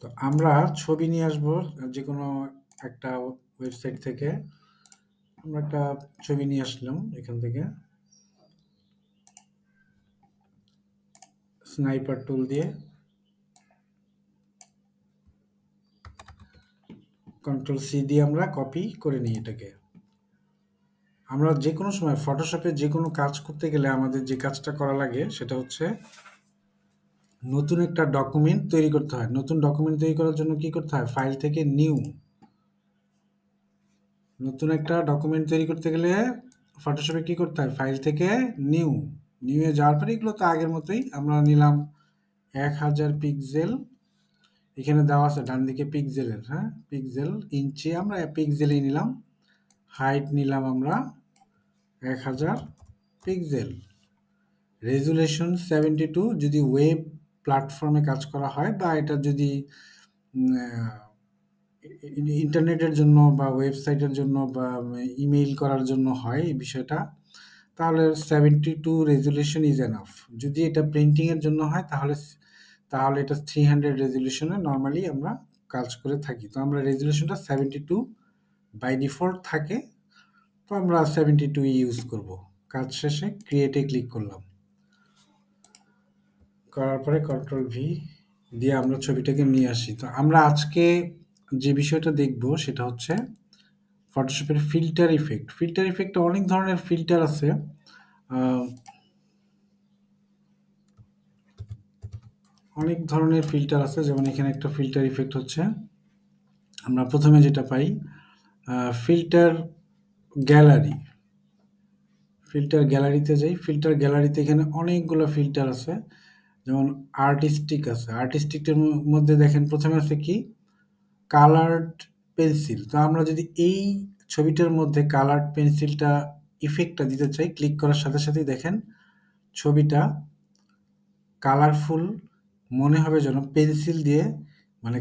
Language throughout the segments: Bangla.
তো আমরা ছবি নিয়ে আসবো যেকোনো একটা ওয়েবসাইট থেকে। আমরা একটা ছবি নিয়ে আসলাম এখান থেকে স্নাইপার টুল দিয়ে। কন্ট্রোল সি দিয়ে আমরা কপি করে নিই এটাকে। আমরা যে কোনো সময় ফটোশপে যে কোনো কাজ করতে গেলে আমাদের যে কাজটা করা লাগে সেটা হচ্ছে নতুন একটা ডকুমেন্ট তৈরি করতে হয়। নতুন ডকুমেন্ট তৈরি করার জন্য কি করতে হয়? ফাইল থেকে নিউ, নতুন একটা ডকুমেন্ট তৈরি করতে গেলে ফটোশপে কি করতে হয়? ফাইল থেকে নিউ, নিউ এ যাওয়ার পরে এগুলো তো আগের মতোই আমরা নিলাম 1000 পিক্সেল। এখানে দেওয়া আছে ডান দিকে পিক্সেলের, হ্যাঁ পিক্সেল ইঞ্চি আমরা পিক্সেলই নিলাম। হাইট নিলাম আমরা 1000 পিক্সেল। রেজুলেশন 72। যদি ওয়েব প্ল্যাটফর্মে কাজ করা হয় বা এটা যদি ইন্টারনেটের জন্য বা ওয়েবসাইটের জন্য বা ইমেইল করার জন্য হয় এই বিষয়টা, তাহলে 72 রেজুলেশন ইজ এনাফ। যদি এটা প্রিন্টিংয়ের জন্য হয় তাহলে তাহলে এটা 300 রেজুলেশনে নর্মালি আমরা কাজ করে থাকি। তো আমরা রেজুলেশনটা 72 বাই ডিফল্ট থাকে, তো আমরা 72 ইউজ করব। কাজ শেষে ক্রিয়েটে ক্লিক করলাম, করার পরে কন্ট্রোল ভি দিয়ে আমরা ছবিটাকে নিয়ে আসি। তো আমরা আজকে যে বিষয়টা দেখব সেটা হচ্ছে ফটোশপের ফিল্টার ইফেক্ট। ফিল্টার ইফেক্টে অনেক ধরনের ফিল্টার আছে। অনেক ধরনের ফিল্টার আছে, যেমন এখানে একটা ফিল্টার ইফেক্ট হচ্ছে, আমরা প্রথমে যেটা পাই ফিল্টার গ্যালারি। ফিল্টার গ্যালারিতে যাই, ফিল্টার গ্যালারিতে এখানে অনেকগুলো ফিল্টার আছে। যেমন আর্টিস্টিক আছে, আর্টিস্টিকের মধ্যে দেখেন প্রথমে আছে কি কালার্ড পেন্সিল। তো আমরা যদি এই ছবিটার মধ্যে কালার্ড পেন্সিলটা ইফেক্টটা দিতে চাই, ক্লিক করার সাথে সাথেই দেখেন ছবিটা কালারফুল মনে হবে, যেন পেন্সিল দিয়ে মানে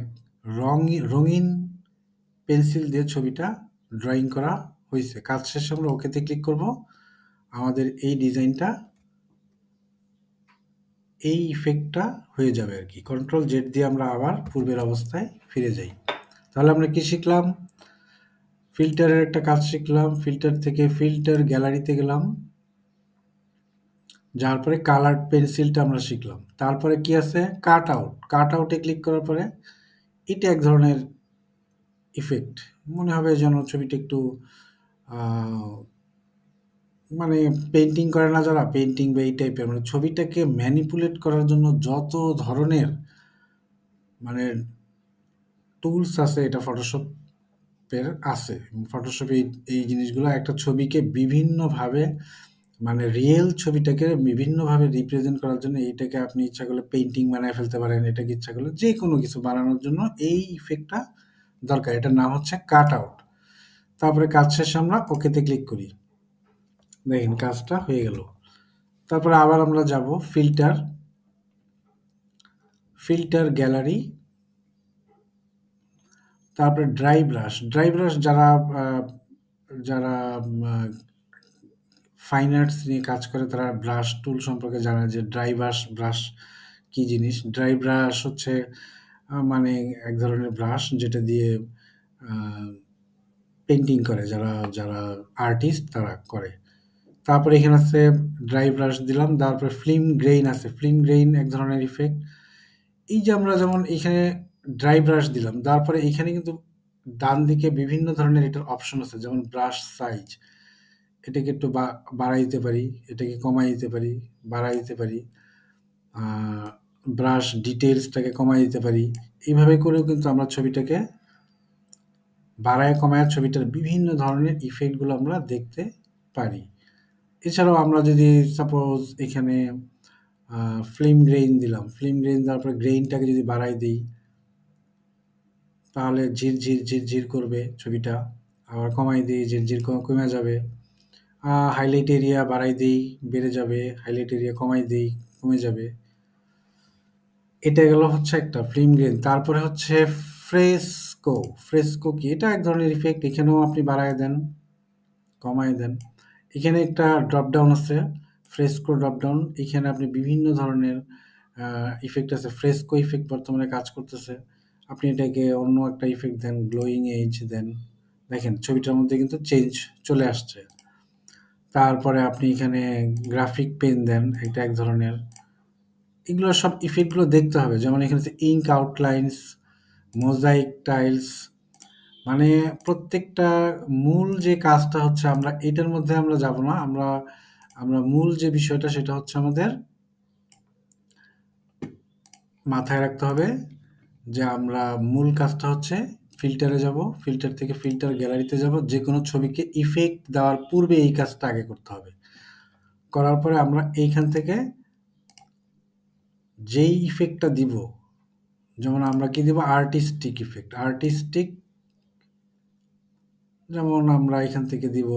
রঙিন পেন্সিল দিয়ে ছবিটা ড্রয়িং করা হয়েছে। কাজ শেষে আমরা ওকেতে ক্লিক করব, আমাদের এই ডিজাইনটা এই ইফেক্টটা হয়ে যাবে আর কি। কন্ট্রোল জেড দিয়ে আমরা আবার পূর্বের অবস্থায় ফিরে যাই। তাহলে আমরা কি শিখলাম? ফিল্টারের একটা কাজ শিখলাম। ফিল্টার থেকে ফিল্টার গ্যালারিতে গেলাম, যার পরে কালার পেন্সিলটা আমরা শিখলাম। তারপরে কি আছে কাট আউট। কাট আউটে ক্লিক করার পরে এটা এক ধরনের ইফেক্ট, মনে হবে যেন ছবিটা একটু মানে পেইন্টিং করে না যারা, পেইন্টিং বা এই টাইপের, মানে ছবিটাকে ম্যানিপুলেট করার জন্য যত ধরনের মানে টুলস আছে এটা ফটোশপের আছে। ফটোশপে এই জিনিসগুলো একটা ছবিকে বিভিন্নভাবে মানে রিয়েল ছবিটাকে বিভিন্নভাবে রিপ্রেজেন্ট করার জন্য এইটাকে আপনি ইচ্ছা করলে পেইন্টিং বানায় ফেলতে পারেন, এটাকে ইচ্ছা করলে যে কোনো কিছু বানানোর জন্য এই ইফেক্টটা দরকার। এটার নাম হচ্ছে কাট আউট। তারপরে কাজ শেষে আমরা ওকেতে ক্লিক করি, দেখেন কাজটা হয়ে গেল। তারপরে আবার আমরা যাব ফিল্টার, ফিল্টার গ্যালারি, তারপরে ড্রাই ব্রাশ। ড্রাই ব্রাশ যারা যারা ফাইন আর্টস নিয়ে কাজ করে তারা ব্রাশ টুল সম্পর্কে জানে যে ড্রাই ব্রাশ ব্রাশ কী জিনিস। ড্রাই ব্রাশ হচ্ছে মানে এক ধরনের ব্রাশ যেটা দিয়ে পেন্টিং করে যারা যারা আর্টিস্ট তারা করে। তারপরে এখানে আছে ড্রাই ব্রাশ দিলাম, তারপরে ফিল্ম গ্রেইন আছে। ফিল্ম গ্রেইন এক ধরনের ইফেক্ট। এই যে আমরা যেমন এখানে ড্রাই ব্রাশ দিলাম, তারপরে এখানে কিন্তু ডান দিকে বিভিন্ন ধরনের এটার অপশন আছে, যেমন ব্রাশ সাইজ, এটাকে একটু বাড়াই দিতে পারি, এটাকে কমাই দিতে পারি, বাড়াই দিতে পারি, ব্রাশ ডিটেলসটাকে কমাই দিতে পারি। এইভাবে করেও কিন্তু আমরা ছবিটাকে বাড়ায় কমায় ছবিটার বিভিন্ন ধরনের ইফেক্টগুলো আমরা দেখতে পারি। এছাড়াও আমরা যদি সাপোজ এখানে ফিল্ম গ্রেইন দিলাম, ফিল্ম গ্রেইন দেওয়ার পরে গ্রেইনটাকে যদি বাড়াই দিই তাহলে ঝিরঝির ঝিরঝির করবে ছবিটা, আবার কমাই দিই ঝিরঝির কমে যাবে। হাইলাইট এরিয়া বাড়াই দিই বেড়ে যাবে, হাইলাইট এরিয়া কমাই দিই কমে যাবে। এটা গেল হচ্ছে একটা ফিল্ম গ্রেইন। তারপরে হচ্ছে ফ্রেস্কো। ফ্রেস্কো কি? এটা এক ধরনের ইফেক্ট, এখানেও আপনি বাড়ায় দেন কমায় দেন। এখানে একটা ড্রপ ডাউন আছে ফ্রেস্কো ড্রপ ডাউন, এখানে আপনি বিভিন্ন ধরনের ইফেক্ট আছে। ফ্রেস্কো ইফেক্ট বর্তমানে কাজ করতেছে, আপনি এটাকে অন্য একটা ইফেক্ট দেন, গ্লোয়িং এজ দেন। দেখেন ছবিটার মধ্যে কিন্তু চেঞ্জ চলে আসছে। তারপরে আপনি এখানে গ্রাফিক পেন দেন, এটা এক ধরনের। এগুলো সব ইফেক্টগুলো দেখতে হবে। যেমন এখানে হচ্ছে ইঙ্ক আউটলাইনস, মোজাইক টাইলস, মানে প্রত্যেকটা মূল যে কাজটা হচ্ছে আমরা এটার মধ্যে আমরা যাব না। আমরা আমরা মূল যে বিষয়টা সেটা হচ্ছে আমাদের মাথায় রাখতে হবে যে আমরা মূল কাজটা হচ্ছে ফিল্টারে যাব, ফিল্টার থেকে ফিল্টার গ্যালারিতে যাব। যে কোনো ছবিকে ইফেক্ট দেওয়ার পূর্বে এই কাজটা আগে করতে হবে। করার পরে আমরা এইখান থেকে যেই ইফেক্টটা দিব, যেমন আমরা কি দিব আর্টিস্টিক ইফেক্ট, আর্টিস্টিক। যেমন আমরা এখান থেকে দিব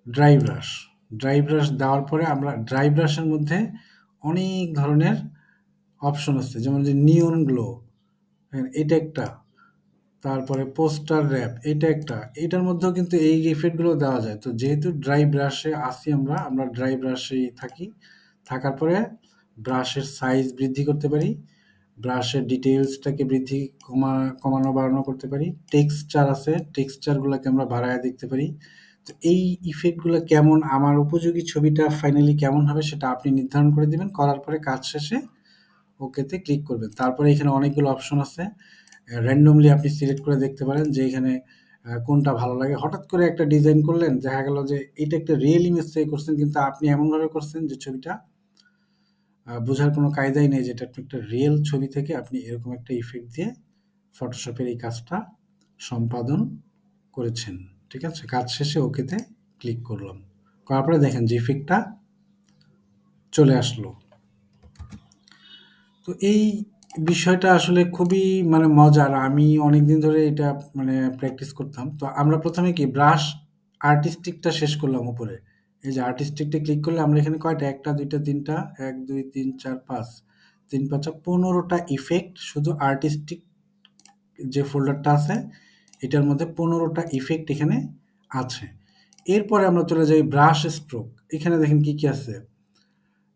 ড্রাই ব্রাশ। ড্রাই ব্রাশ দেওয়ার পরে আমরা ড্রাই ব্রাশের মধ্যে অনেক ধরনের অপশন আছে, যেমন যে নিয়ন গ্লো, এটা একটা। তারপরে পোস্টার র্যাপ, এটা একটা। এটার মধ্যেও কিন্তু এই ইফেক্টগুলো দেওয়া যায়। তো যেহেতু ড্রাই ব্রাশে আসি আমরা, আমরা ড্রাই ব্রাশেই থাকি। থাকার পরে ব্রাশের সাইজ বৃদ্ধি করতে পারি, ব্রাশের ডিটেইলসটাকে বৃদ্ধি কমানো বাড়ানো করতে পারি। টেক্সচার আছে, টেক্সচারগুলোকে আমরা বাড়ায় দেখতে পারি। তো এই ইফেক্টগুলো কেমন আমার উপযোগী ছবিটা ফাইনালি কেমন হবে সেটা আপনি নির্ধারণ করে দিবেন। করার পরে কাজ শেষে ওকেতে ক্লিক করবেন। তারপরে এখানে অনেকগুলো অপশন আছে। র্যান্ডমলি আপনি সিলেক্ট করে দেখতে পারেন যে এখানে কোনটা ভালো লাগে। হঠাৎ করে একটা ডিজাইন করলেন, দেখা গেল যে এটা একটা রিয়েল ইমেজ থেকে করছেন, কিন্তু আপনি এমনভাবে করছেন যে ছবিটা বোঝার কোনো কায়দাই নেই যে এটা আপনি একটা রিয়েল ছবি থেকে আপনি এরকম একটা ইফেক্ট দিয়ে ফটোশপের এই কাজটা সম্পাদন করেছেন। ঠিক আছে? কাজ শেষে ওকেতে ক্লিক করলাম। করার পরে দেখেন যে ইফেক্টটা চলে আসলো। তো এই বিষয়টা আসলে খুবই মানে মজার। আমি অনেকদিন ধরে এটা মানে প্র্যাকটিস করতাম। তো আমরা ১ম এ কি ব্রাশ আর্টিস্টিকটা শেষ করলাম উপরে। এই যে আর্টিস্টিকটা ক্লিক করলে আমরা এখানে কয়টা ১ টা ২ টা ৩ টা ১, ২, ৩, ৪, ৫, ৩, ৫ ১৫ টা ইফেক্ট শুধু আর্টিস্টিক যে ফোল্ডারটা আছে এটার মধ্যে ১৫ টা ইফেক্ট এখানে আছে। এরপরে আমরা চলে যাই ব্রাশ স্ট্রোক। এখানে দেখেন কি, কি আছে।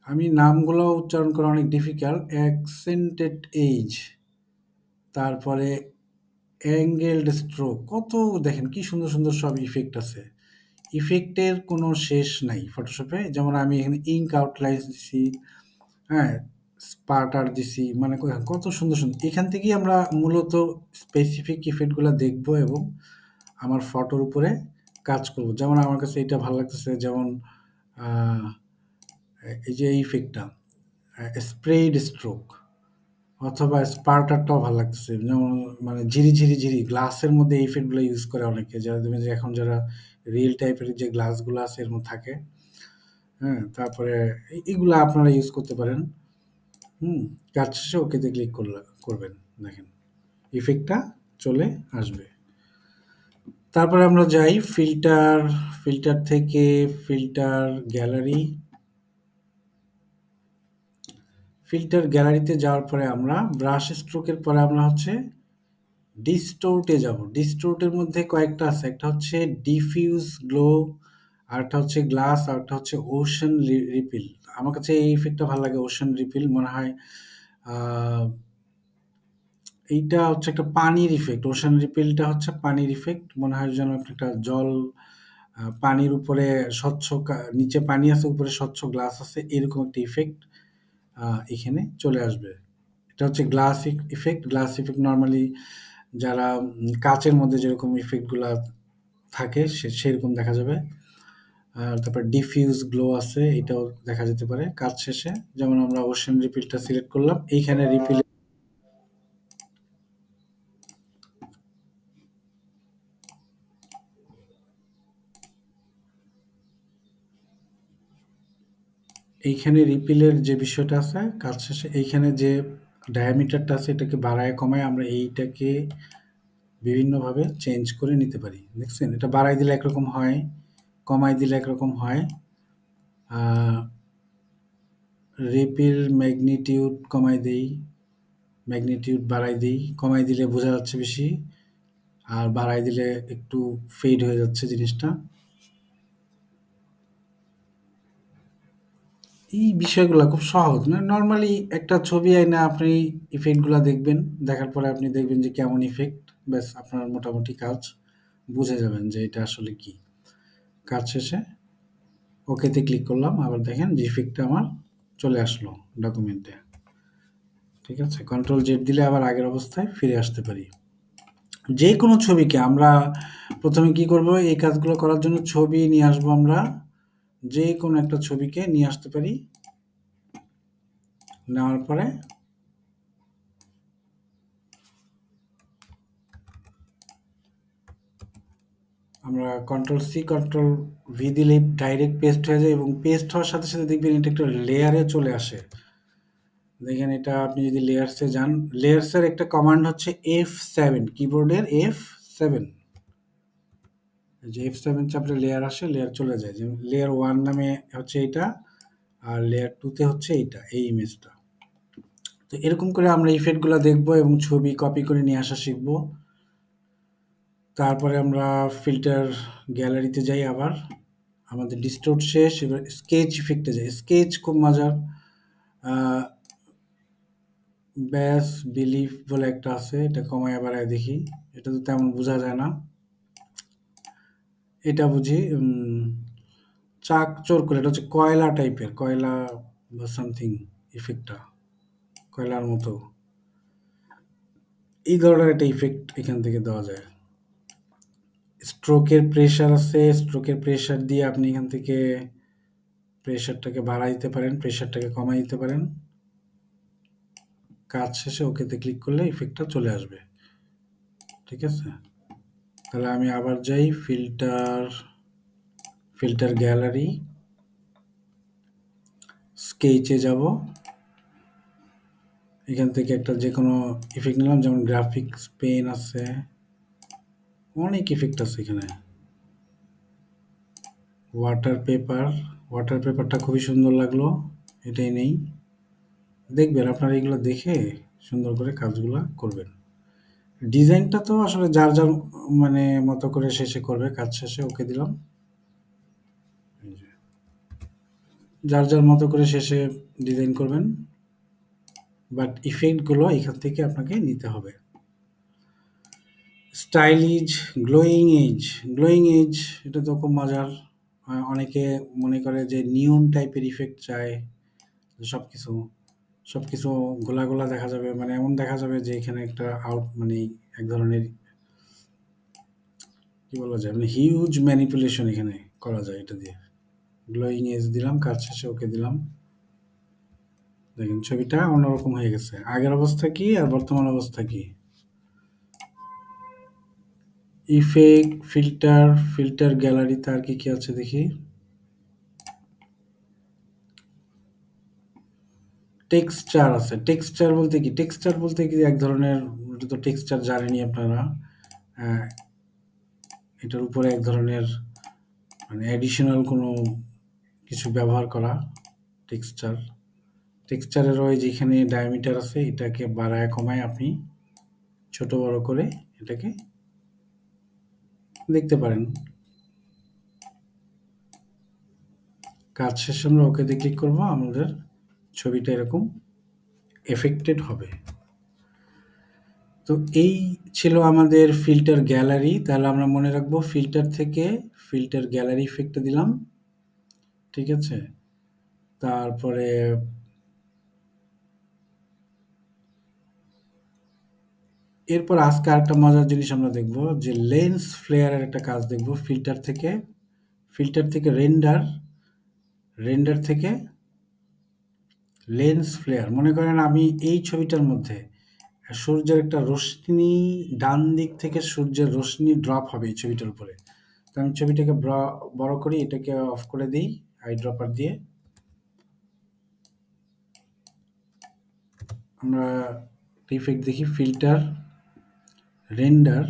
আমি নামগুলো উচ্চারণ করা অনেক ডিফিকাল্ট। অ্যাকসেন্টেড এজ, তারপরে অ্যাঙ্গেলড স্ট্রোক, কত দেখেন কি সুন্দর সুন্দর সব ইফেক্ট আছে। ইফেক্টের কোনো শেষ নাই ফটোশপে। যেমন আমি এখানে ইঙ্ক আউটলাইন দিছি, হ্যাঁ, স্পার্টার দিছি, মানে কত সুন্দর সুন্দর। এখান থেকেই আমরা মূলত স্পেসিফিক ইফেক্টগুলো দেখব এবং আমার ফটোর উপরে কাজ করব। যেমন আমার কাছে এটা ভালো লাগতেছে, যেমন আহ, এই যে ইফেক্টটা স্প্রেড স্ট্রোক অথবা স্পার্টারটাও ভালো লাগতেছে। যেমন মানে ঝিরি ঝিরি ঝিরি গ্লাসের মধ্যে এই ইফেক্টগুলো ইউজ করে অনেকে, যারা দেখবেন যে এখন যারা রিয়েল টাইপের যে গ্লাসগুলো আছে এর মধ্যে থাকে। হ্যাঁ, তারপরে এগুলা আপনারা ইউজ করতে পারেন। হুম, কাজ শেষে ওকেতে ক্লিক করবেন। দেখেন ইফেক্টটা চলে আসবে। তারপরে আমরা যাই ফিল্টার, ফিল্টার থেকে ফিল্টার গ্যালারি। ফিল্টার গ্যালারিতে যাওয়ার পরে আমরা ব্রাশ স্ট্রোকের পরে আমরা হচ্ছে ডিস্টোর্টে যাব। ডিস্টোর্টের মধ্যে কয়েকটা আছে। একটা হচ্ছে ডিফিউজ গ্লো, আরেকটা হচ্ছে গ্লাস, আরেকটা হচ্ছে ওশান রিপিল। আমার কাছে এই ইফেক্টটা ভালো লাগে, ওশান রিপিল। মনে হয় আহ, এইটা হচ্ছে একটা পানির ইফেক্ট। ওশান রিপিলটা হচ্ছে পানির ইফেক্ট। মনে হয় যেন আপনি একটা জল পানির উপরে স্বচ্ছ নিচে পানি আছে, উপরে স্বচ্ছ গ্লাস আছে, এরকম একটা ইফেক্ট এখানে চলে আসবে। এটা হচ্ছে glass effect. Glass effect normally যারা কাচের মধ্যে যেরকম ইফেক্টগুলা থাকে সেরকম দেখা যাবে। আর তারপর ডিফিউজ গ্লো আছে, এটাও দেখা যেতে পারে কাজ শেষে। যেমন আমরা ওশেন রিপিলটা সিলেক্ট করলাম, এইখানে এইখানে রিপিলের যে বিষয়টা আছে কাজ শেষে, এইখানে যে ডায়ামিটারটা আছে এটাকে বাড়ায় কমায় আমরা এইটাকে বিভিন্নভাবে চেঞ্জ করে নিতে পারি। দেখছেন, এটা বাড়াই দিলে একরকম হয়, কমাই দিলে একরকম হয়। রিপিল ম্যাগনিটিউড কমাই দেই, ম্যাগনিটিউড বাড়াই দিই। কমাই দিলে বোঝা যাচ্ছে বেশি, আর বাড়াই দিলে একটু ফেড হয়ে যাচ্ছে জিনিসটা। এই বিষয়গুলা খুব সহজ। মানে নরমালি একটা ছবি আইনা আপনি ইফেক্ট গুলা দেখবেন। দেখার পরে আপনি দেখবেন যে কেমন ইফেক্ট। ব্যাস আপনার মোটামুটি কাজ বুঝে যাবেন যে এটা আসলে কি। কাজ শেষে ওকেতে ক্লিক করলাম। আবার দেখেন যে ইফেক্টটা আমার চলে আসলো ডকুমেন্টে। ঠিক আছে? কন্ট্রোল জেড দিলে আবার আগের অবস্থায় ফিরে আসতে পারি। যে কোনো ছবিকে আমরা প্রথমে কি করব, এই কাজগুলো করার জন্য ছবি নিয়ে আসবো আমরা। যে কোনো একটা ছবিকে নিয়ে আসতে পারি। নেওয়ার পরে আমরা কন্ট্রোল সি কন্ট্রোল ভি দিলে ডাইরেক্ট পেস্ট হয়ে যায় এবং পেস্ট হওয়ার সাথে সাথে দেখবেন এটা একটা লেয়ারে চলে আসে। দেখেন এটা আপনি যদি লেয়ার্সে যান, লেয়ার্সের একটা কমান্ড হচ্ছে F7, কিবোর্ডের F7। যে F7 চাপলে লেয়ার আসে, লেয়ার চলে যায়। যেমন লেয়ার 1 নামে হচ্ছে এটা, আর লেয়ার 2 তে হচ্ছে এইটা, এই ইমেজটা। তো এরকম করে আমরা ইফেক্টগুলো দেখবো এবং ছবি কপি করে নিয়ে আসা শিখবো। তারপরে আমরা ফিল্টার গ্যালারিতে যাই আবার। আমাদের ডিস্টোর্ট শেষ, এবার স্কেচ ইফেক্টে যাই। স্কেচ খুব মজার। ব্যাস বিলিভ বলে একটা আছে, এটা কমায় বাড়ায় দেখি। এটা তো তেমন বোঝা যায় না। এটা বুঝি চাক চোর করে, এটা হচ্ছে কয়লা টাইপের, কয়লা বা সামথিং ইফেক্টটা কয়লার মতো। এই ধরনের একটা ইফেক্ট এখান থেকে দেওয়া যায়। স্ট্রোকের প্রেশার আছে, স্ট্রোকের প্রেশার দিয়ে আপনি এখান থেকে প্রেশারটাকে বাড়াই দিতে পারেন, প্রেশারটাকে কমাই দিতে পারেন। কাজ শেষে ওকেতে ক্লিক করলে ইফেক্টটা চলে আসবে। ঠিক আছে? তাহলে আমি আবার যাই ফিল্টার, ফিল্টার গ্যালারি, স্কেচে যাব। এখান থেকে একটা যে কোনো ইফেক্ট নিলাম, যেমন গ্রাফিক্স পেন আছে, অনেক ইফেক্ট আছে এখানে। ওয়াটার পেপার, ওয়াটার পেপারটা খুবই সুন্দর লাগলো, এটাই নেই। দেখবেন আপনারা এগুলো দেখে সুন্দর করে কাজগুলা করবেন। ডিজাইনটা তো আসলে যার যার মানে মতো করে শেষে করবে। কাজ শেষে ওকে দিলাম। এই যে, যার যার মতো করে শেষে ডিজাইন করবেন, বাট ইফেক্টগুলো এখান থেকে আপনাকে নিতে হবে। Stylish glowing edge, glowing edge এটা তো খুব মজার। অনেকে মনে করে যে নিয়ন টাইপের ইফেক্ট চায়, সব কিছু সব কিছু গোলা গোলা দেখা যাবে, মানে এমন দেখা যাবে যে এখানে একটা আউট মানে এক ধরনের কি বলা যায়, মানে হিউজ ম্যানিপুলেশন এখানে করা যায় এটা দিয়ে। গ্লোয়িং এজ দিলাম, কাজ শেষে ওকে দিলাম। দেখেন ছবিটা অন্যরকম হয়ে গেছে। আগের অবস্থা কি আর বর্তমান অবস্থা কি। ইফেক্ট, ফিল্টার, ফিল্টার গ্যালারিতে আর কি কি আছে দেখি। টেক্সচার আছে। টেক্সচার বলতে কি, টেক্সচার বলতে কি এক ধরনের, এটা তো টেক্সচার জানেনই আপনারা। আহ, এটার উপরে এক ধরনের মানে অ্যাডিশনাল কোনো কিছু ব্যবহার করা টেক্সচার। টেক্সচারের ওই যেখানে ডায়ামিটার আছে এটাকে বাড়ায় কমায় আপনি ছোট বড় করে এটাকে দেখতে পারেন। কাজ শেষে আমরা ওকেতে ক্লিক করব, আমাদের ছবিটা এরকম এফেক্টেড হবে। তো এই ছিল আমাদের ফিল্টার গ্যালারি। তাহলে আমরা মনে রাখবো ফিল্টার থেকে ফিল্টার গ্যালারি ইফেক্টটা দিলাম। ঠিক আছে? তারপরে এরপর আজকে আরেকটা মজার জিনিস আমরা দেখব যে লেন্স ফ্লেয়ারের একটা কাজ দেখব। ফিল্টার থেকে রেন্ডার, রেন্ডার থেকে লেন্স ফ্লেয়ার। মনে করেন আমি এই ছবিটার মধ্যে সূর্যের একটা রশ্মি, ডান দিক থেকে সূর্যের রশ্মি ড্রপ হবে এই ছবিটার উপরে। তো আমি ছবিটাকে বড় করি, এটাকে অফ করে দিই আই ড্রপার দিয়ে। আমরা ইফেক্ট দেখি, ফিল্টার, রেন্ডার,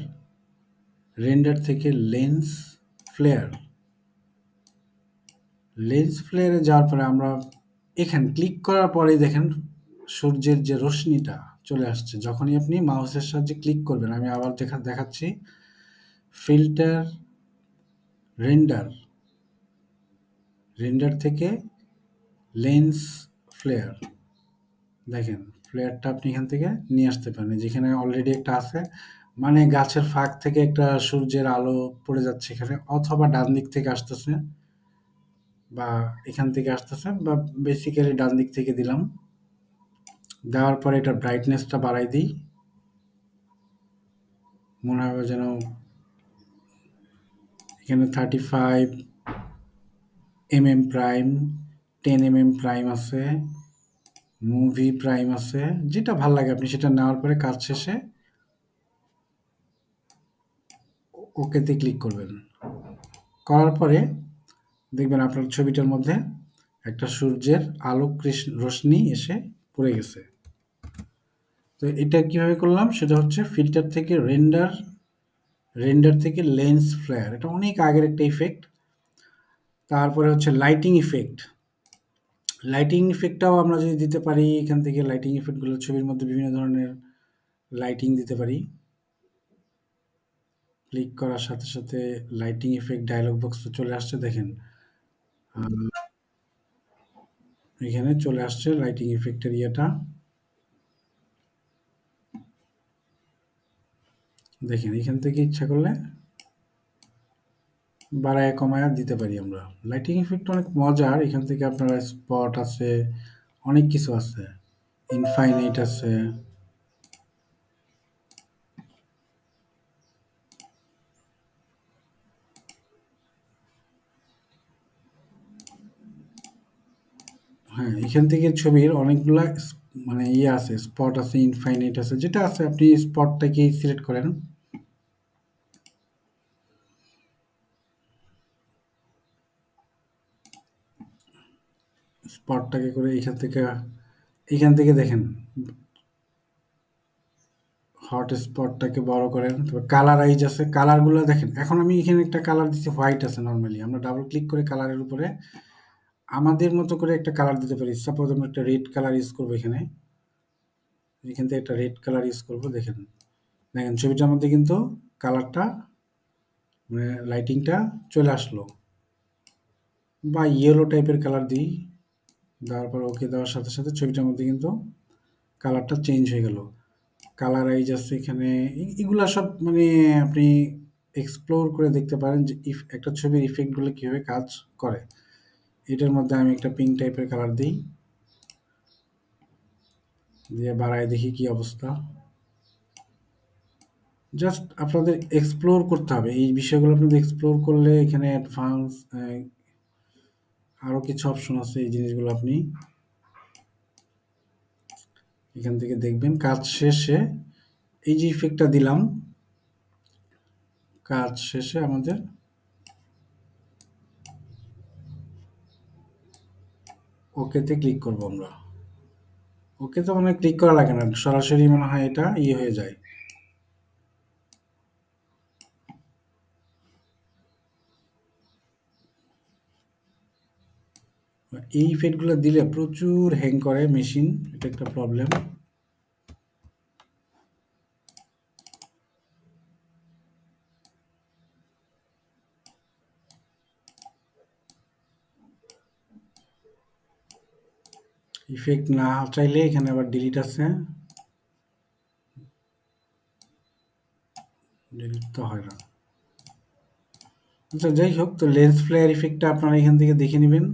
রেন্ডার থেকে লেন্স ফ্লেয়ার। লেন্স ফ্লেয়ারে যাওয়ার পরে আমরা এখানে ক্লিক করার পরেই দেখেন সূর্যের যে রশ্মিটা চলে আসছে। যখনই আপনি মাউসের সাহায্যে ক্লিক করবেন, আমি আবার দেখাচ্ছি, ফিল্টার, রেন্ডার, রেন্ডার থেকে লেন্স ফ্লেয়ার। দেখেন ফ্লেয়ারটা আপনি এখান থেকে নিয়ে আসতে পারেন, যেখানে অলরেডি একটা আছে, মানে গাছের ফাঁক থেকে একটা সূর্যের আলো পড়ে যাচ্ছে এখানে, অথবা ডান দিক থেকে আসতেছে, বা এখান থেকে আসতেছে, বা বেসিক্যালি ডান দিক থেকে দিলাম। দেওয়ার পরে এটা ব্রাইটনেসটা বাড়াই দিই, মনে হবে যেন এখানে 35 mm প্রাইম, 10 mm প্রাইম আছে, মুভি প্রাইম আছে, যেটা ভাল লাগে আপনি সেটা নেওয়ার পরে কাজ শেষে ওকেতে ক্লিক করবেন। করার পরে দেখবেন আপনার ছবিটার মধ্যে একটা সূর্যের আলো রশ্মি এসে পড়ে গেছে। তো এটা কিভাবে করলাম সেটা হচ্ছে ফিল্টার থেকে রেন্ডার, রেন্ডার থেকে লেন্স ফ্লেয়ার, এটা অনেক আগের একটা ইফেক্ট। তারপরে হচ্ছে লাইটিং ইফেক্ট। লাইটিং ইফেক্টটাও আমরা যদি দিতে পারি, এখান থেকে লাইটিং ইফেক্টগুলো ছবির মধ্যে বিভিন্ন ধরনের লাইটিং দিতে পারি। ক্লিক করার সাথে সাথে লাইটিং ইফেক্ট ডায়লগ বক্স চলে আসছে, দেখেন এখানে চলে আসছে লাইটিং ইফেক্টের ইয়েটা। দেখেন এখান থেকে ইচ্ছা করলে বাড়ায় কমায় দিতে পারি আমরা। লাইটিং ইফেক্ট অনেক মজার, এখান থেকে আপনারা স্পট আছে, অনেক কিছু আছে, ইনফাইনাইট আছে। হ্যাঁ, এখান থেকে ছবির অনেকগুলা মানে ইয়ে আছে, স্পট আছে, ইনফাইনাইট আছে, যেটা আছে আপনি স্পটটাকে সিলেক্ট করেন। স্পটটাকে করে এখান থেকে দেখেন হট স্পটটাকে বড় করেন। তারপর কালারাইজ আছে, কালারগুলো দেখেন। এখন আমি এখানে একটা কালার দিচ্ছি, হোয়াইট আছে নর্মালি, আমরা ডাবল ক্লিক করে কালারের উপরে আমাদের মতো করে একটা কালার দিতে পারি। সাপোজ আমরা একটা রেড কালার ইউজ করবো এখানে, এখান থেকে একটা রেড কালার ইউজ করবো। দেখেন দেখেন ছবিটার মধ্যে কিন্তু কালারটা মানে লাইটিংটা চলে আসলো। বা ইয়েলো টাইপের কালার দিই, দেওয়ার পর ওকে দেওয়ার সাথে সাথে ছবিটার মধ্যে কিন্তু কালারটা চেঞ্জ হয়ে গেল। কালারাইজ আছে এখানে, এগুলা সব মানে আপনি এক্সপ্লোর করে দেখতে পারেন যে একটা ছবির ইফেক্টগুলো কীভাবে কাজ করে। এটার মধ্যে আমি একটা পিঙ্ক টাইপের কালার দিই, দিয়ে বাড়ায় দেখি কি অবস্থা। জাস্ট আপনাদের এক্সপ্লোর করতে হবে এই বিষয়গুলো, আপনাদের এক্সপ্লোর করলে এখানে অ্যাডভান্স আরও কিছু অপশন আছে, এই জিনিসগুলো আপনি এখান থেকে দেখবেন। কাজ শেষে এই যে ইফেক্টটা দিলাম, কাজ শেষে আমাদের ওকেতে ক্লিক করব আমরা। ওকে তো মনে হয় ক্লিক করা লাগে না, সরাসরি মনে হয় এটা ইয়ে হয়ে যায়। এই ইফেক্টগুলো দিলে প্রচুর হ্যাং করে মেশিন, এটা একটা প্রবলেম। ইফেক্ট না চাইলে এখানে আবার ডিলিট আছে, ডিলিট তো হয় না। আচ্ছা যাই হোক, তো লেন্স ফ্লেয়ার ইফেক্টটা আপনারা এখান থেকে দেখে নেবেন।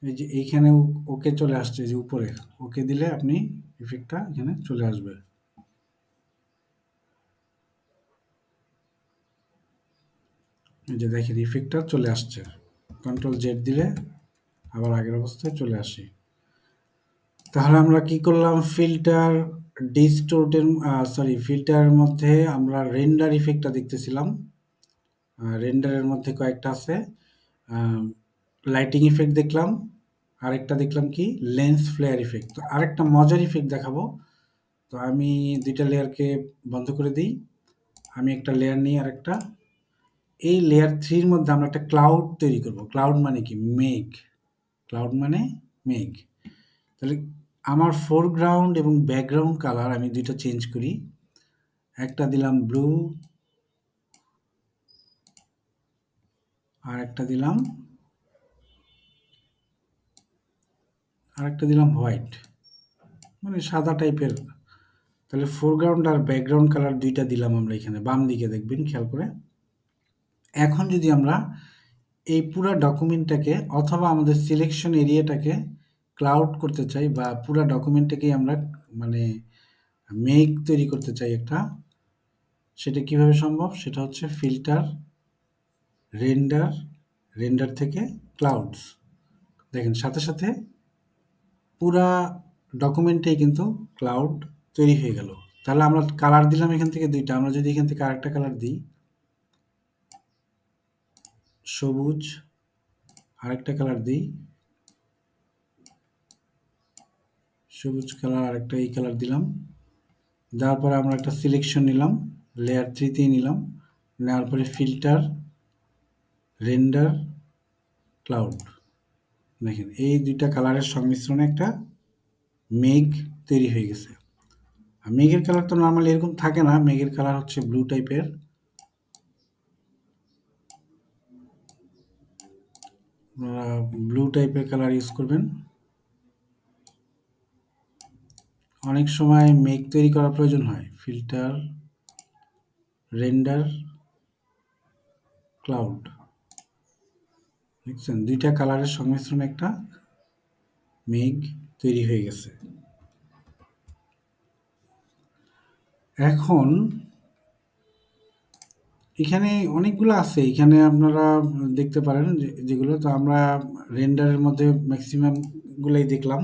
এই যে এইখানে ওকে চলে আসছে, যে উপরে ওকে দিলে আপনি ইফেক্টটা এখানে চলে আসবে। এই যে দেখেন ইফেক্টটা চলে আসছে, কন্ট্রোল জেড দিলে আবার আগের অবস্থায় চলে আসি। তাহলে আমরা কি করলাম, ফিল্টার ডিস্টোর্টের সরি ফিল্টারের মধ্যে আমরা রেন্ডার ইফেক্টটা দেখতেছিলাম। রেন্ডারের মধ্যে কয়েকটা আছে, লাইটিং ইফেক্ট দেখলাম, আরেকটা দেখলাম কি লেন্স ফ্লেয়ার ইফেক্ট। তো আরেকটা মজার ইফেক্ট দেখাবো। তো আমি দুইটা লেয়ারকে বন্ধ করে দিই, আমি একটা লেয়ার নিই, আরেকটা এই লেয়ার থ্রির মধ্যে আমরা একটা ক্লাউড তৈরি করব। ক্লাউড মানে কি মেঘ, ক্লাউড মানে মেঘ। তাহলে আমার ফোরগ্রাউন্ড এবং ব্যাকগ্রাউন্ড কালার আমি দুইটা চেঞ্জ করি। একটা দিলাম ব্লু, আর একটা দিলাম হোয়াইট, মানে সাদা টাইপের। তাহলে ফোরগ্রাউন্ড আর ব্যাকগ্রাউন্ড কালার দুইটা দিলাম আমরা এখানে, বাম দিকে দেখবেন খেয়াল করে। এখন যদি আমরা এই পুরা ডকুমেন্টটাকে অথবা আমাদের সিলেকশন এরিয়াটাকে ক্লাউড করতে চাই, বা পুরা ডকুমেন্টটাকেই আমরা মানে মেঘ তৈরি করতে চাই একটা, সেটা কিভাবে সম্ভব? সেটা হচ্ছে ফিল্টার, রেন্ডার, রেন্ডার থেকে ক্লাউডস। দেখেন সাথে সাথে পুরা ডকুমেন্টেই কিন্তু ক্লাউড তৈরি হয়ে গেল। তাহলে আমরা কালার দিলাম এখান থেকে দুইটা, আমরা যদি এখান থেকে আরেকটা কালার দিই, সবুজ, আরেকটা কালার দিই সবুজ কালার, আরেকটা এই কালার দিলাম, দেওয়ার পরে আমরা একটা সিলেকশন নিলাম, লেয়ার 3তেই নিলাম, নেওয়ার পরে ফিল্টার, রেন্ডার, ক্লাউড। দেখেন এই দুইটা কালারের সংমিশ্রণে একটা মেঘ তৈরি হয়ে গেছে। আর মেঘের কালার তো নর্মালি এরকম থাকে না, মেঘের কালার হচ্ছে ব্লু টাইপের। আপনারা ব্লু টাইপের কালার ইউজ করবেন। অনেক সময় মেঘ তৈরি করার প্রয়োজন হয়, ফিল্টার, রেন্ডার, ক্লাউড। দেখছেন দুইটা কালারের সংমিশ্রণে একটা মেঘ তৈরি হয়ে গেছে। এখন এখানে অনেকগুলো আছে, এখানে আপনারা দেখতে পারেন যেগুলো, তো আমরা রেন্ডারের মধ্যে ম্যাক্সিমাম গুলাই দেখলাম।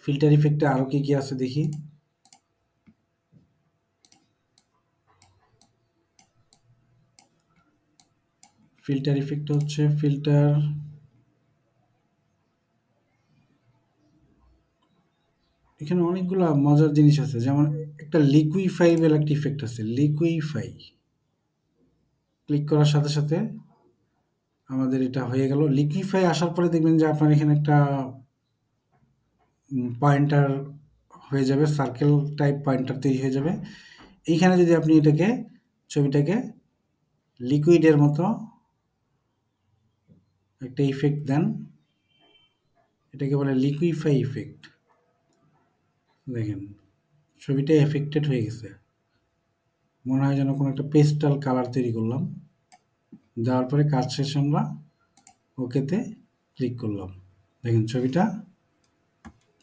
ফিল্টার ইফেক্টে আরও কি কি আছে দেখি। ফিল্টার ইফেক্ট হচ্ছে ফিল্টার, এখানে অনেকগুলো মজার জিনিস আছে, যেমন একটা লিকুইফাই বলে একটা ইফেক্ট আছে, লিকুইফাই। ক্লিক করার সাথে সাথে আমাদের এটা হয়ে গেল। লিকুইফাই আসার পরে দেখবেন যে আপনার এখানে একটা পয়েন্টার হয়ে যাবে, সার্কেল টাইপ পয়েন্টার তৈরি হয়ে যাবে। এইখানে যদি আপনি এটাকে, ছবিটাকে লিকুইডের মতো একটা ইফেক্ট দেন, এটাকে বলে লিকুইফাই ইফেক্ট। দেখেন ছবিটা এফেক্টেড হয়ে গেছে, মনে হয় যেন কোনো একটা পেস্টাল কালার তৈরি করলাম। দেওয়ার পরে কাজ শেষে আমরা ওকেতে ক্লিক করলাম, দেখেন ছবিটা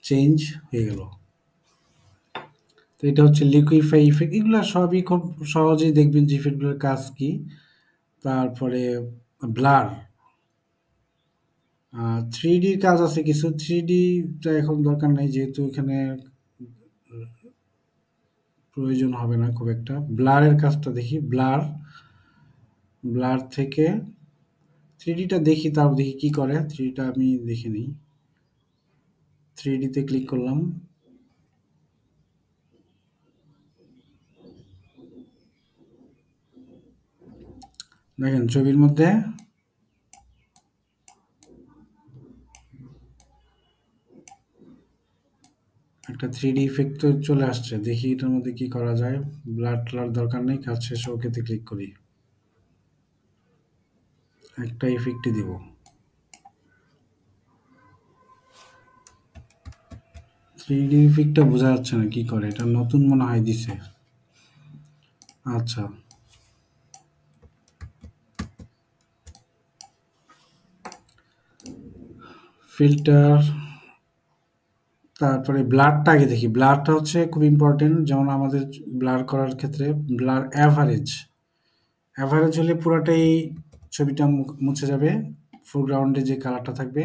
চেঞ্জ হয়ে গেল। তো এটা হচ্ছে লিকুইফাই ইফেক্ট। এগুলো সবই খুব সহজেই দেখবেন যে ইফেক্টগুলোর কাজ কি। তারপরে ব্লার, 3Dর কাজ আছে কিছু, 3Dটা এখন দরকার নেই যেহেতু এখানে প্রয়োজন হবে না খুব একটা। ব্লারের কাজটা দেখি, ব্লার থেকে 3Dটা দেখি, তাও দেখি কি করে। 3Dটা আমি দেখে নিই। 3Dতে ক্লিক করলাম, দেখেন ছবির মধ্যে একটা 3D ইফেক্ট তো চলে আসছে। দেখি এটার মধ্যে কি করা যায়। ব্লার ট্লার দরকার নেই, কাজ শেষে ওকেতে ক্লিক করি। একটা ইফেক্টই দিব, 3D ইফেক্টটা বোঝা যাচ্ছে না কি করে, এটা নতুন মনে হয় দিছে। আচ্ছা, ফিল্টার, তারপরে ব্লারটা আগে দেখি। ব্লারটা হচ্ছে খুব ইম্পর্টেন্ট, যেমন আমাদের ব্লার করার ক্ষেত্রে ব্লার অ্যাভারেজ, অ্যাভারেজ হলে পুরাটাই ছবিটা মুছে যাবে, ফোরগ্রাউন্ডে যে কালারটা থাকবে।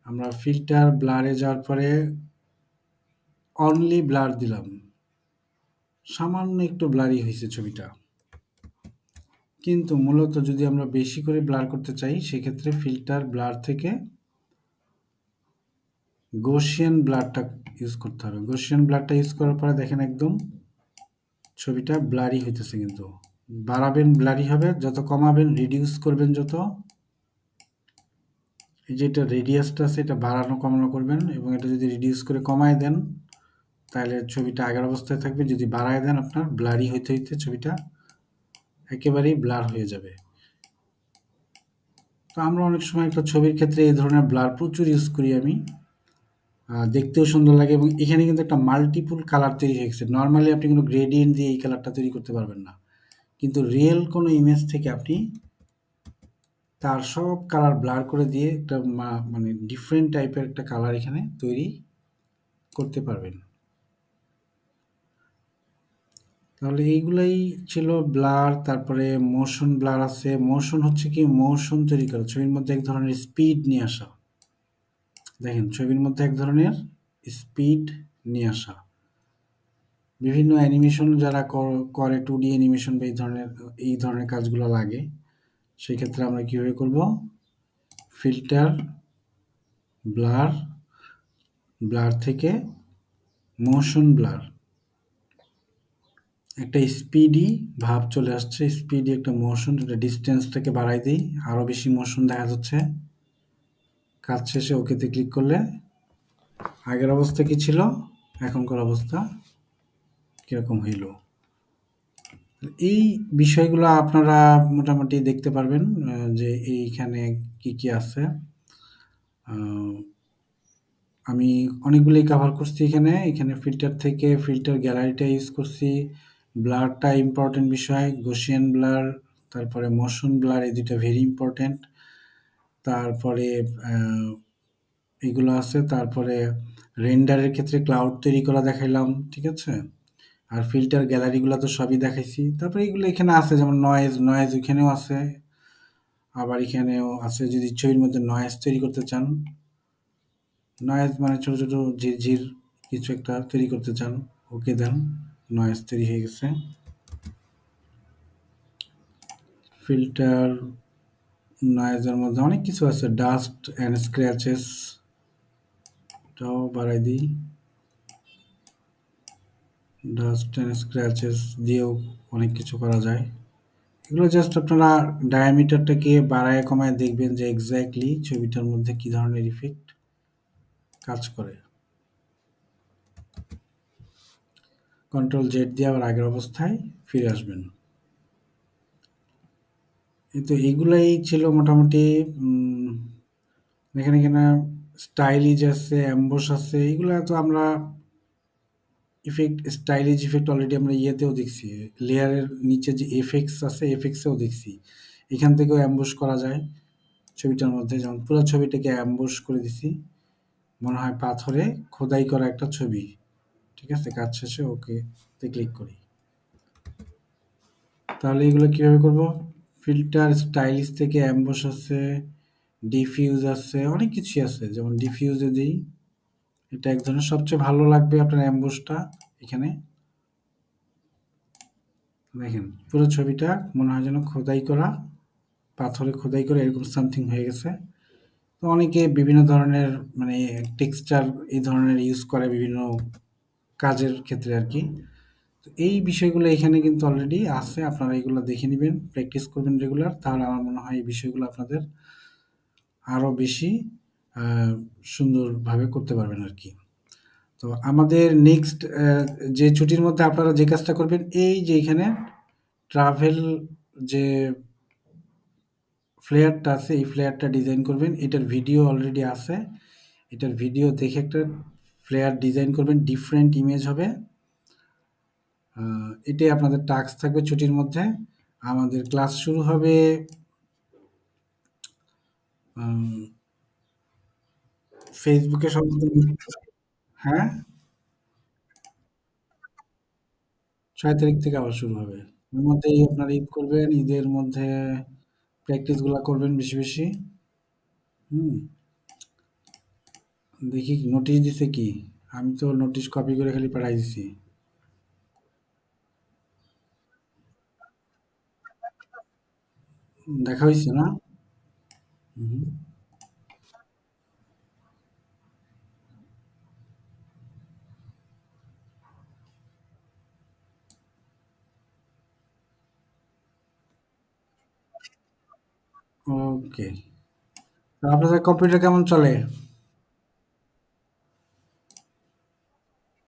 আমরা ফিল্টার ব্লারে যাওয়ার পরে অনলি ব্লার দিলাম, সামান্য একটু ব্লারি হয়েছে ছবিটা। কিন্তু মূলত যদি আমরা বেশি করে ব্লার করতে চাই সেক্ষেত্রে ফিল্টার ব্লার থেকে গৌসিয়ান ব্লারটা ইউজ করতে হবে। গৌসিয়ান ব্লারটা ইউজ করার পরে দেখেন একদম ছবিটা ব্লারি হইতেছে, কিন্তু বাড়াবেন ব্লারি হবে, যত কমাবেন, রিডিউস করবেন যত, এই যে এটা রেডিয়াসটা আছে এটা বাড়ানো কমানো করবেন, এবং এটা যদি রিডিউস করে কমায় দেন তাহলে ছবিটা আগের অবস্থায় থাকবে। যদি বাড়ায় দেন আপনার ব্লারি হইতে হইতে ছবিটা একেবারেই ব্লার হয়ে যাবে। তো আমরা অনেক সময় একটা ছবির ক্ষেত্রে এই ধরনের ব্লার প্রচুর ইউজ করি আমি। দেখতেও সুন্দর লাগে এবং এখানে কিন্তু একটা মাল্টিপল কালার তৈরি হয়ে গেছে। নরমালি আপনি কোনো গ্রেডিয়েন্ট দিয়ে এই কালারটা তৈরি করতে পারবেন না। কিন্তু রিয়েল কোনো ইমেজ থেকে আপনি তার সব কালার ব্লার করে দিয়ে একটা মানে ডিফারেন্ট টাইপের একটা কালার এখানে তৈরি করতে পারবেন। তাহলে এইগুলাই ছিল ব্লার। তারপরে মোশন ব্লার আছে। মোশন হচ্ছে কি মোশন তৈরি করা, ছবির মধ্যে এক ধরনের স্পিড নিয়ে আসা। দেখেন ছবির মধ্যে এক ধরনের স্পিড নিয়ে আসা। বিভিন্ন অ্যানিমেশন যারা করে 2D অ্যানিমেশন বা এই ধরনের কাজগুলো লাগে, সেই ক্ষেত্রে আমরা কিভাবে করব? ফিল্টার, ব্লার, ব্লার থেকে মোশন ব্লার, একটা স্পিডি ভাব চলে আসছে, স্পিডি একটা মোশন, এটা ডিস্টেন্সটাকে বাড়াই দিই, আরো বেশি মোশন দেখা যাচ্ছে। কাজ শেষে ওকেতে ক্লিক করলে আগের অবস্থা কি ছিল, এখনকার অবস্থা কিরকম হইল, এই বিষয়গুলো আপনারা মোটামুটি দেখতে পারবেন যে এইখানে কি কি আছে। আহ, আমি অনেকগুলোই কভার করছি এখানে। এখানে ফিল্টার থেকে ফিল্টার গ্যালারিটা ইউজ করছি। ব্লারটা ইম্পর্টেন্ট বিষয়, গসিয়ান ব্লার, তারপরে মোশন ব্লার, এই দুইটা ভেরি ইম্পর্টেন্ট। তারপরে আহ, এগুলো আছে। তারপরে রেন্ডারের ক্ষেত্রে ক্লাউড তৈরি করা দেখাইলাম, ঠিক আছে। আর ফিল্টার গ্যালারিগুলো তো সবই দেখাইছি। তারপরে এগুলো এখানে আছে, যেমন নয়েজ, নয়েজ এখানেও আছে। আবার এখানেও আছে, যদি ছবির মধ্যে নয়েজ তৈরি করতে চান, নয়েজ মানে ছোট ছোট ঝিরঝির কিছু একটা তৈরি করতে চান, ওকে দেন, নয়েজ তৈরি হয়ে গেছে। ফিল্টার, নয়েজের মধ্যে অনেক কিছু আছে, ডাস্ট অ্যান্ড স্ক্র্যাচেস, এটাও বাড়াই দিই। ডাস্ট অ্যান্ড স্ক্র্যাচেস দিয়েও অনেক কিছু করা যায়। এগুলো জাস্ট আপনারা ডায়ামিটারটাকে বাড়ায় কমায় দেখবেন যে এক্স্যাক্টলি ছবিটার মধ্যে কি ধরনের ইফেক্ট কাজ করে। কন্ট্রোল জেড দিয়ে আবার আগের অবস্থায় ফিরে আসবেন। এই তো এগুলাই ছিল মোটামুটি। এখানে কিনা স্টাইলিজ আছে, অ্যাম্বস আছে, এগুলো তো আমরা ইফেক্ট, স্টাইলিজ ইফেক্ট অলরেডি আমরা ইয়েতেও দেখছি, লেয়ারের নিচে যে এফেক্টস আছে এফেক্টসেও দেখছি। এখান থেকেও অ্যাম্বুশ করা যায় ছবিটার মধ্যে। যেমন পুরো ছবিটাকে অ্যাম্বুশ করে দিছি, মনে হয় পাথরে খোদাই করা একটা ছবি, ঠিক আছে। কাজ শেষে ওকে তে ক্লিক করি। তাহলে এগুলো কিভাবে করব? ফিল্টার, স্টাইলিশ থেকে অ্যাম্বুশ আছে, ডিফিউজ আছে, অনেক কিছুই আছে। যেমন ডিফিউজে দিই, এটা এক ধরনের সবচেয়ে ভালো লাগবে আপনার অ্যাম্বুশটা। এখানে দেখেন পুরো ছবিটা মনে হয় যেন খোদাই করা, পাথরে খোদাই করে এরকম সামথিং হয়ে গেছে। তো অনেকে বিভিন্ন ধরনের মানে টেক্সচার এই ধরনের ইউজ করে বিভিন্ন কাজের ক্ষেত্রে আর কি। তো এই বিষয়গুলো এখানে কিন্তু অলরেডি আছে, আপনারা এগুলো দেখে নেবেন, প্র্যাকটিস করবেন রেগুলার, তাহলে আমার মনে হয় এই বিষয়গুলো আপনাদের আরও বেশি সুন্দরভাবে করতে পারবেন আর কি। তো আমাদের নেক্সট যে ছুটির মধ্যে আপনারা যে কাজটা করবেন, এই যে এখানে ট্রাভেল যে ফ্লেয়ারটা আছে, এই ফ্লেয়ারটা ডিজাইন করবেন। এটার ভিডিও অলরেডি আছে, এটার ভিডিও দেখে একটা ফ্লেয়ার ডিজাইন করবেন, ডিফারেন্ট ইমেজ হবে। এটাই আপনাদের টাস্ক থাকবে ছুটির মধ্যে। আমাদের ক্লাস শুরু হবে ফেসবুকে সম্ভবত। হ্যাঁ, 6 তারিখ থেকে আবার শুরু হবে। এর মধ্যেই আপনারা ঈদ করবেন, ঈদের মধ্যে প্র্যাকটিসগুলো করবেন বেশি বেশি। হুম, দেখি নোটিশ দিছে কি, আমি তো নোটিশ কপি করে খালি পাঠাই দিছি। দেখা হয়েছে না? হুম, ওকে। তো আপনাদের কম্পিউটার কেমন চলে?